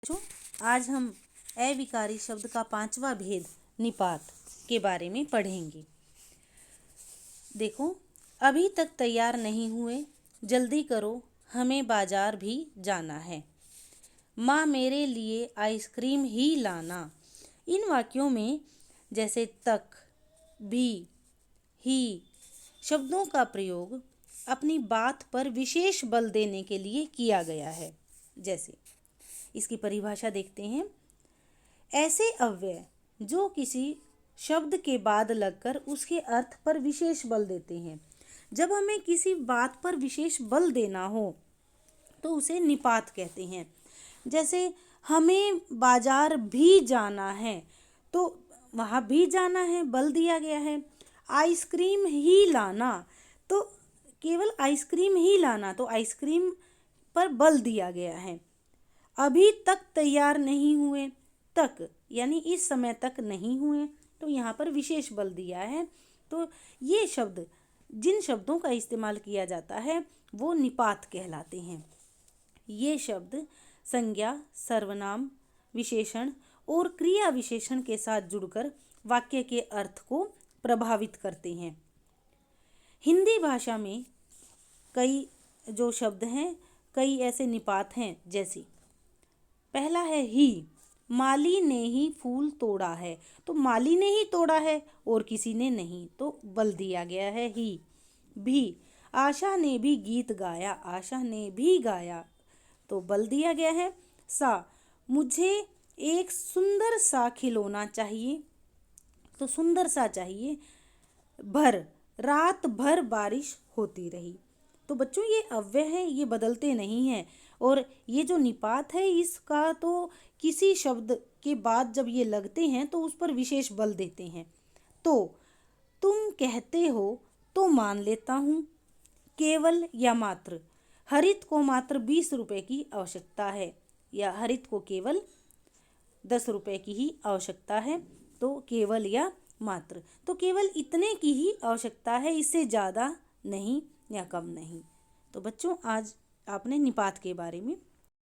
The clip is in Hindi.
बच्चों, आज हम अविकारी शब्द का 5वां भेद निपात के बारे में पढ़ेंगे। देखो, अभी तक तैयार नहीं हुए, जल्दी करो, हमें बाजार भी जाना है। माँ मेरे लिए आइसक्रीम ही लाना। इन वाक्यों में जैसे तक, भी, ही शब्दों का प्रयोग अपनी बात पर विशेष बल देने के लिए किया गया है। जैसे इसकी परिभाषा देखते हैं। ऐसे अव्यय जो किसी शब्द के बाद लगकर उसके अर्थ पर विशेष बल देते हैं। जब हमें किसी बात पर विशेष बल देना हो तो उसे निपात कहते हैं। जैसे हमें बाजार भी जाना है, तो वहाँ भी जाना है, बल दिया गया है। आइसक्रीम ही लाना, तो केवल आइसक्रीम ही लाना, तो आइसक्रीम पर बल दिया गया है। अभी तक तैयार नहीं हुए, तक यानी इस समय तक नहीं हुए, तो यहाँ पर विशेष बल दिया है। तो ये शब्द, जिन शब्दों का इस्तेमाल किया जाता है वो निपात कहलाते हैं। ये शब्द संज्ञा, सर्वनाम, विशेषण और क्रिया विशेषण के साथ जुड़कर वाक्य के अर्थ को प्रभावित करते हैं। हिंदी भाषा में कई जो शब्द हैं, कई ऐसे निपात हैं। जैसे पहला है ही, माली ने ही फूल तोड़ा है, तो माली ने ही तोड़ा है और किसी ने नहीं, तो बल दिया गया है ही। भी, आशा ने भी गीत गाया, आशा ने भी गाया, तो बल दिया गया है। सा, मुझे एक सुंदर सा खिलौना चाहिए, तो सुंदर सा चाहिए। भर, रात भर बारिश होती रही। तो बच्चों, ये अव्यय है, ये बदलते नहीं हैं। और ये जो निपात है, इसका तो किसी शब्द के बाद जब ये लगते हैं तो उस पर विशेष बल देते हैं। तो तुम कहते हो तो मान लेता हूँ। केवल या मात्र, हरित को मात्र 20 रुपए की आवश्यकता है, या हरित को केवल 10 रुपए की ही आवश्यकता है। तो केवल या मात्र, तो केवल इतने की ही आवश्यकता है, इससे ज़्यादा नहीं या कम नहीं। तो बच्चों, आज आपने निपात के बारे में